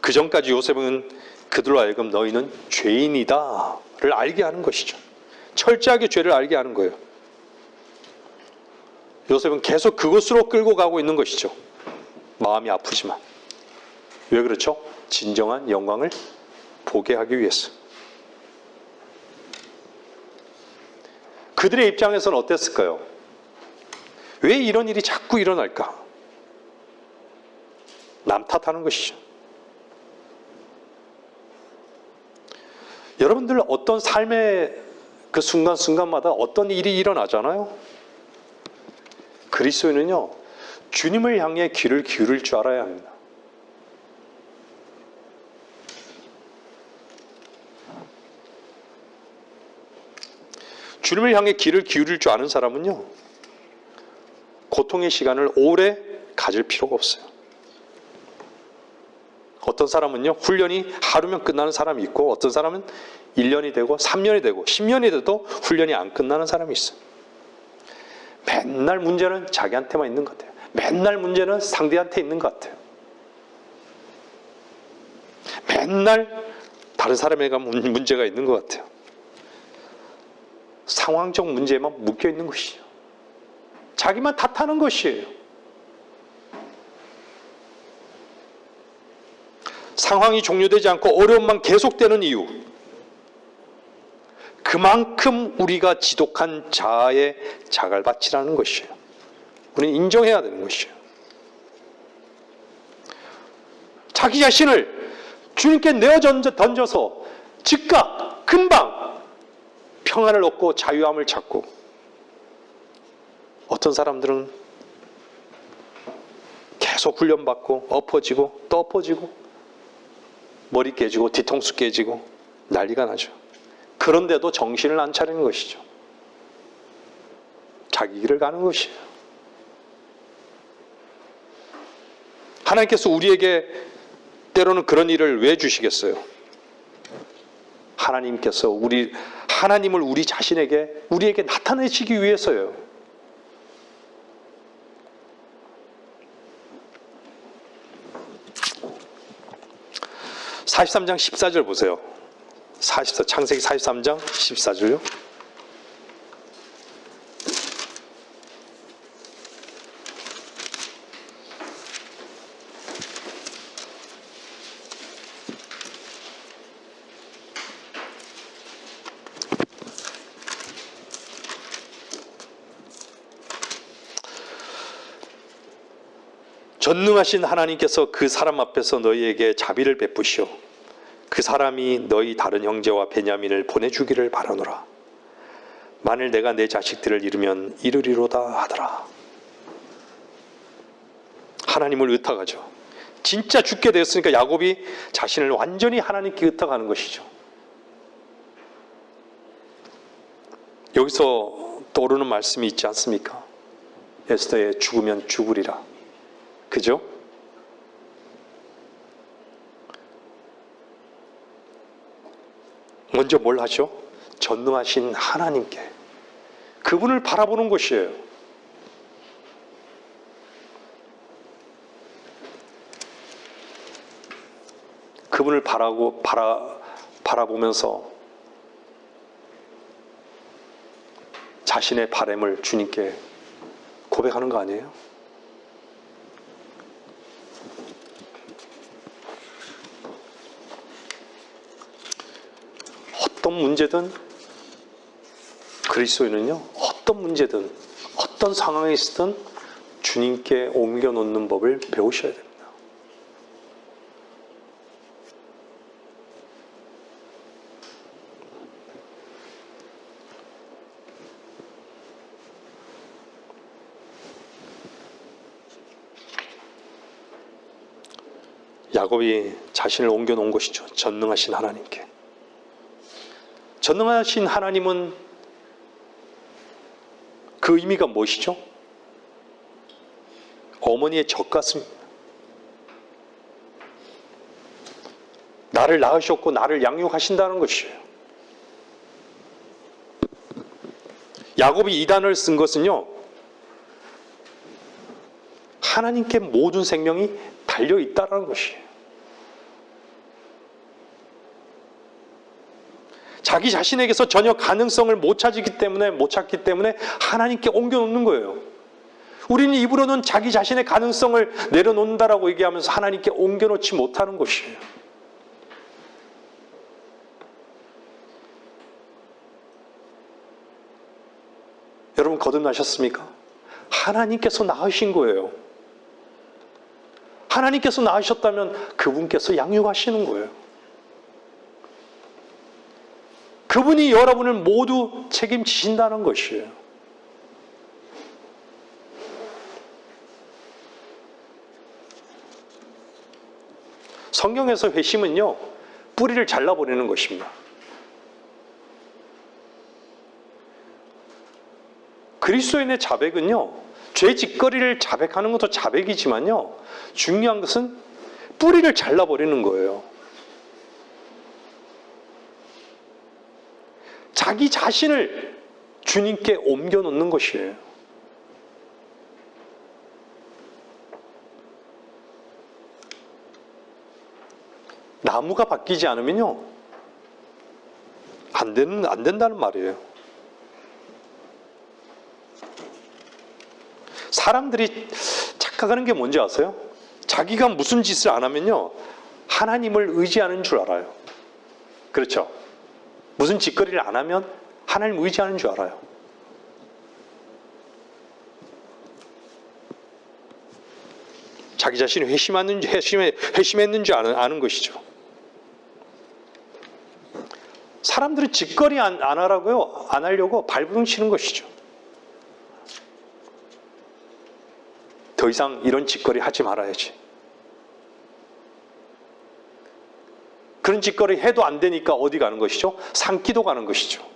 [SPEAKER 1] 그 전까지 요셉은 그들로 하여금 너희는 죄인이다를 알게 하는 것이죠. 철저하게 죄를 알게 하는 거예요. 요셉은 계속 그곳으로 끌고 가고 있는 것이죠. 마음이 아프지만. 왜 그렇죠? 진정한 영광을 보게 하기 위해서. 그들의 입장에서는 어땠을까요? 왜 이런 일이 자꾸 일어날까? 남 탓하는 것이죠. 여러분들 어떤 삶의 그 순간순간마다 어떤 일이 일어나잖아요. 그리스도인은요, 주님을 향해 귀를 기울일 줄 알아야 합니다. 주님을 향해 귀를 기울일 줄 아는 사람은요, 고통의 시간을 오래 가질 필요가 없어요. 어떤 사람은요, 훈련이 하루면 끝나는 사람이 있고, 어떤 사람은 1년이 되고 3년이 되고 10년이 돼도 훈련이 안 끝나는 사람이 있어요. 맨날 문제는 자기한테만 있는 것 같아요. 맨날 문제는 상대한테 있는 것 같아요. 맨날 다른 사람에게 문제가 있는 것 같아요. 상황적 문제에만 묶여 있는 것이죠. 자기만 탓하는 것이에요. 상황이 종료되지 않고 어려움만 계속되는 이유, 그만큼 우리가 지독한 자아의 자갈밭이라는 것이에요. 우리는 인정해야 되는 것이에요. 자기 자신을 주님께 내어 던져서 즉각 금방 평안을 얻고 자유함을 찾고, 어떤 사람들은 계속 훈련받고 엎어지고 또 엎어지고 머리 깨지고 뒤통수 깨지고 난리가 나죠. 그런데도 정신을 안 차리는 것이죠. 자기 길을 가는 것이에요. 하나님께서 우리에게 때로는 그런 일을 왜 주시겠어요? 하나님을 우리 자신에게, 우리에게 나타내시기 위해서요. (43장) 14절 보세요. 창세기 43장 14절요. 전능하신 하나님께서 그 사람 앞에서 너희에게 자비를 베푸시오. 그 사람이 너희 다른 형제와 베냐민을 보내주기를 바라노라. 만일 내가 내 자식들을 잃으면 이르리로다 하더라. 하나님을 의탁하죠. 진짜 죽게 되었으니까 야곱이 자신을 완전히 하나님께 의탁하는 것이죠. 여기서 떠오르는 말씀이 있지 않습니까? 에스더의 죽으면 죽으리라. 그죠? 먼저 뭘 하죠? 전능하신 하나님께, 그분을 바라보는 것이에요. 그분을 바라보면서 자신의 바람을 주님께 고백하는 거 아니에요? 어떤 문제든 그리스도인은요, 어떤 문제든 어떤 상황에 있든 주님께 옮겨놓는 법을 배우셔야 됩니다. 야곱이 자신을 옮겨놓은 것이죠. 전능하신 하나님께. 전능하신 하나님은 그 의미가 무엇이죠? 어머니의 젖 같습니다. 나를 낳으셨고 나를 양육하신다는 것이에요. 야곱이 이 단어를 쓴 것은요, 하나님께 모든 생명이 달려있다는 것이에요. 자기 자신에게서 전혀 가능성을 못 찾기 때문에 하나님께 옮겨놓는 거예요. 우리는 입으로는 자기 자신의 가능성을 내려놓는다라고 얘기하면서 하나님께 옮겨놓지 못하는 것이에요. 여러분 거듭나셨습니까? 하나님께서 낳으신 거예요. 하나님께서 낳으셨다면 그분께서 양육하시는 거예요. 그분이 여러분을 모두 책임지신다는 것이에요. 성경에서 회심은요, 뿌리를 잘라버리는 것입니다. 그리스도인의 자백은요, 죄 짓거리를 자백하는 것도 자백이지만요, 중요한 것은 뿌리를 잘라버리는 거예요. 자기 자신을 주님께 옮겨놓는 것이에요. 나무가 바뀌지 않으면요, 안 된다는 말이에요. 사람들이 착각하는 게 뭔지 아세요? 자기가 무슨 짓을 안 하면요, 하나님을 의지하는 줄 알아요. 그렇죠? 무슨 짓거리를 안 하면 하나님을 의지하는 줄 알아요. 자기 자신이 회심했는지 아는 것이죠. 사람들은 짓거리 안 하려고 발버둥 치는 것이죠. 더 이상 이런 짓거리 하지 말아야지. 그런 짓거리 해도 안 되니까 어디 가는 것이죠? 산기도 가는 것이죠.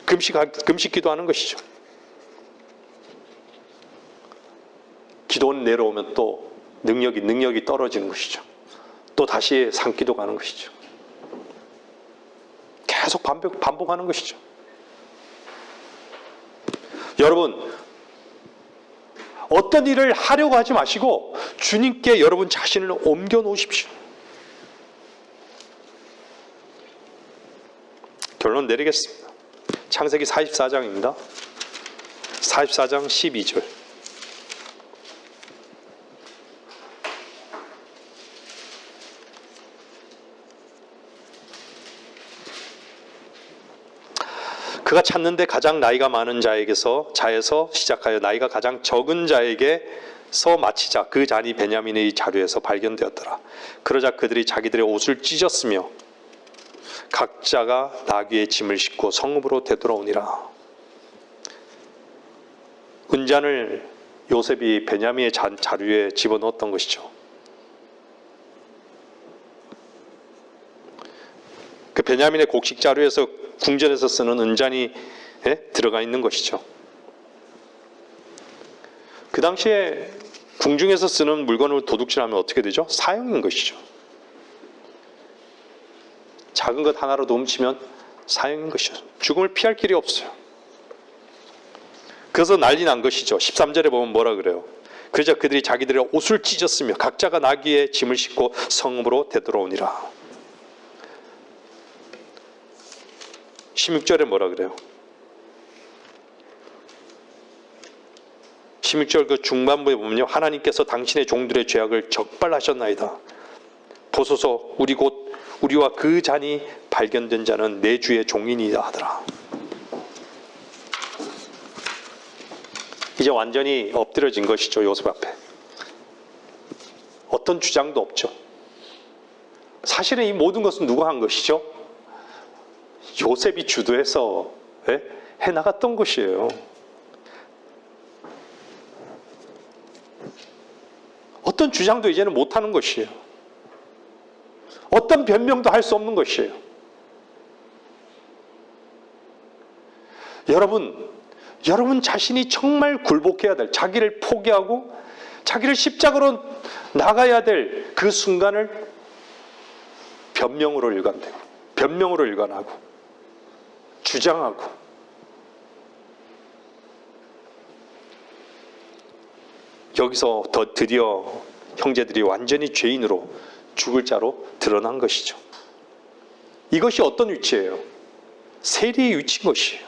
[SPEAKER 1] 금식 기도하는 것이죠. 기도는 내려오면 또 능력이 떨어지는 것이죠. 또 다시 산기도 가는 것이죠. 계속 반복하는 것이죠. 여러분, 어떤 일을 하려고 하지 마시고 주님께 여러분 자신을 옮겨 놓으십시오. 결론 내리겠습니다. 창세기 44장입니다. 44장 12절. 그가 찾는데 가장 나이가 많은 자에서 시작하여 나이가 가장 적은 자에게서 마치자 그 잔이 베냐민의 자루에서 발견되었더라. 그러자 그들이 자기들의 옷을 찢었으며 각자가 나귀의 짐을 싣고 성읍으로 되돌아오니라. 은잔을 요셉이 베냐민의 자루에 집어넣었던 것이죠. 그 베냐민의 곡식 자루에서 궁전에서 쓰는 은잔이 들어가 있는 것이죠. 그 당시에 궁중에서 쓰는 물건을 도둑질하면 어떻게 되죠? 사형인 것이죠. 작은 것 하나라도 훔치면 사형인 것이죠. 죽음을 피할 길이 없어요. 그래서 난리 난 것이죠. 13절에 보면 뭐라 그래요? 그러자 그들이 자기들의 옷을 찢었으며 각자가 나귀의 짐을 싣고 성읍으로 되돌아오니라. 16절에 뭐라 그래요? 16절 그 중반부에 보면요, 하나님께서 당신의 종들의 죄악을 적발하셨나이다. 보소서 우리와 그 잔이 발견된 자는 내 주의 종이니이다 하더라. 이제 완전히 엎드려진 것이죠. 요셉 앞에 어떤 주장도 없죠. 사실은 이 모든 것은 누가 한 것이죠? 요셉이 주도해서 해나갔던 것이에요. 어떤 주장도 이제는 못하는 것이에요. 어떤 변명도 할 수 없는 것이에요. 여러분 자신이 정말 굴복해야 될, 자기를 포기하고 자기를 십자가로 나가야 될 그 순간을 변명으로 일관하고 주장하고 여기서 드디어 형제들이 완전히 죄인으로 죽을 자로 드러난 것이죠. 이것이 어떤 위치예요? 세리의 위치인 것이에요.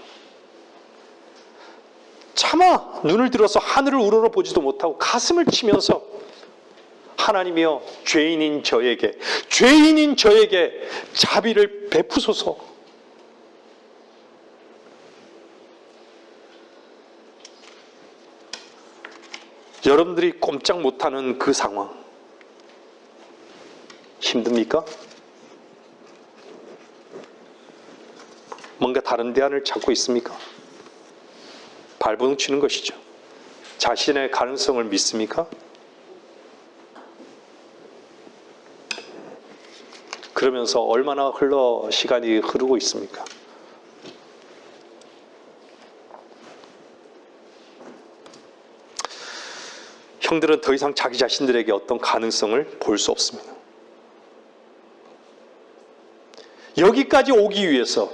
[SPEAKER 1] 차마 눈을 들어서 하늘을 우러러 보지도 못하고 가슴을 치면서 하나님이여 죄인인 저에게 자비를 베푸소서. 여러분들이 꼼짝 못하는 그 상황 힘듭니까? 뭔가 다른 대안을 찾고 있습니까? 발버둥 치는 것이죠. 자신의 가능성을 믿습니까? 그러면서 얼마나 시간이 흐르고 있습니까? 형들은 더 이상 자기 자신들에게 어떤 가능성을 볼 수 없습니다. 여기까지 오기 위해서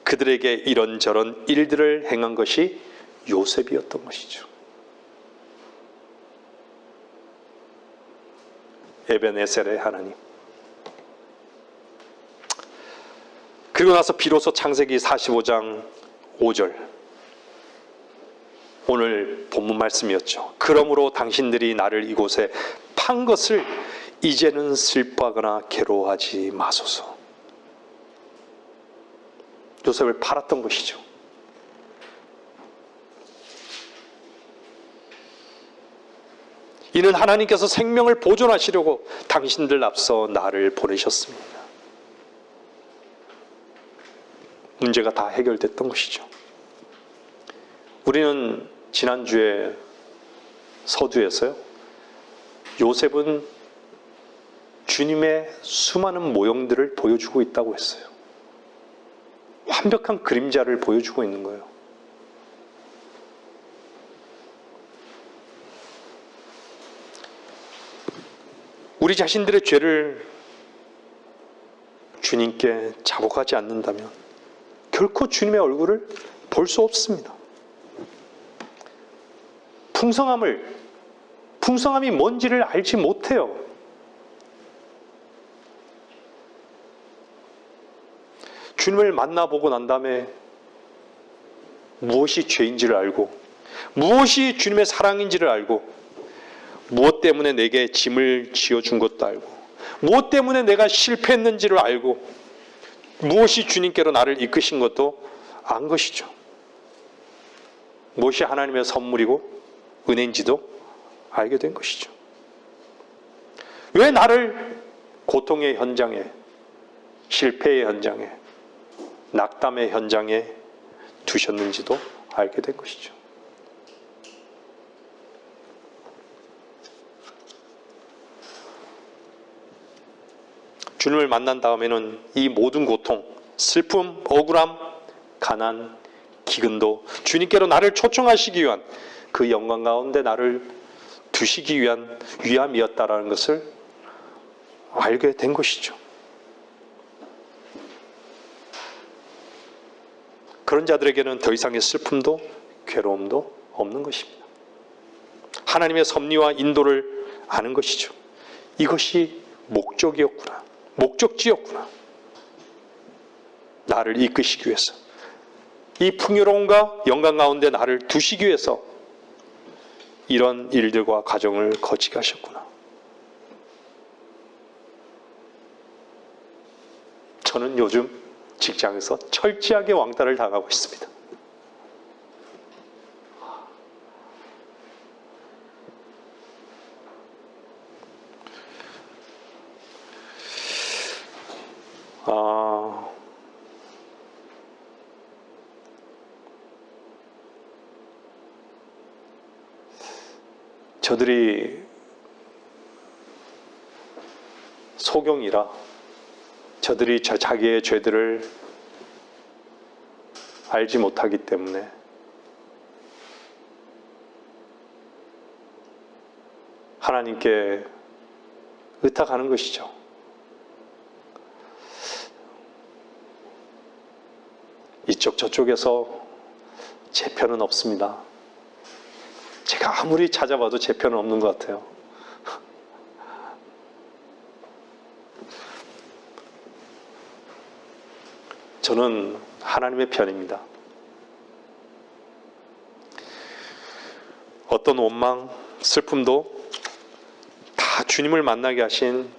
[SPEAKER 1] 그들에게 이런저런 일들을 행한 것이 요셉이었던 것이죠. 에벤에셀의 하나님. 그리고 나서 비로소 창세기 45장 5절, 오늘 본문 말씀이었죠. 그러므로 당신들이 나를 이곳에 판 것을 이제는 슬퍼하거나 괴로워하지 마소서. 요셉을 팔았던 것이죠. 이는 하나님께서 생명을 보존하시려고 당신들 앞서 나를 보내셨습니다. 문제가 다 해결됐던 것이죠. 우리는 지난주에 서두에서요, 요셉은 주님의 수많은 모형들을 보여주고 있다고 했어요. 완벽한 그림자를 보여주고 있는 거예요. 우리 자신들의 죄를 주님께 자복하지 않는다면 결코 주님의 얼굴을 볼 수 없습니다. 풍성함이 뭔지를 알지 못해요. 주님을 만나보고 난 다음에 무엇이 죄인지를 알고, 무엇이 주님의 사랑인지를 알고, 무엇 때문에 내게 짐을 지어준 것도 알고, 무엇 때문에 내가 실패했는지를 알고, 무엇이 주님께로 나를 이끄신 것도 안 것이죠. 무엇이 하나님의 선물이고 은혜인지도 알게 된 것이죠. 왜 나를 고통의 현장에, 실패의 현장에, 낙담의 현장에 두셨는지도 알게 된 것이죠. 주님을 만난 다음에는 이 모든 고통, 슬픔, 억울함, 가난, 기근도 주님께로 나를 초청하시기 위한, 그 영광 가운데 나를 두시기 위한 위함이었다라는 것을 알게 된 것이죠. 그런 자들에게는 더 이상의 슬픔도 괴로움도 없는 것입니다. 하나님의 섭리와 인도를 아는 것이죠. 이것이 목적이었구나, 목적지였구나. 나를 이끄시기 위해서, 이 풍요로움과 영광 가운데 나를 두시기 위해서 이런 일들과 과정을 거치게 하셨구나. 저는 요즘 직장에서 철저하게 왕따를 당하고 있습니다. 저들이 소경이라 저들이 자기의 죄들을 알지 못하기 때문에 하나님께 의탁하는 것이죠. 이쪽 저쪽에서 제 편은 없습니다. 제가 아무리 찾아봐도 제 편은 없는 것 같아요. 저는 하나님의 편입니다. 어떤 원망, 슬픔도 다 주님을 만나게 하신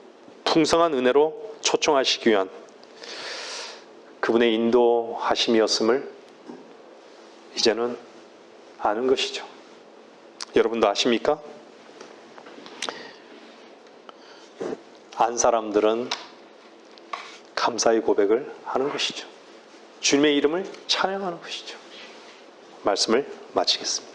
[SPEAKER 1] 풍성한 은혜로 초청하시기 위한 그분의 인도하심이었음을 이제는 아는 것이죠. 여러분도 아십니까? 안 사람들은 감사의 고백을 하는 것이죠. 주님의 이름을 찬양하는 것이죠. 말씀을 마치겠습니다.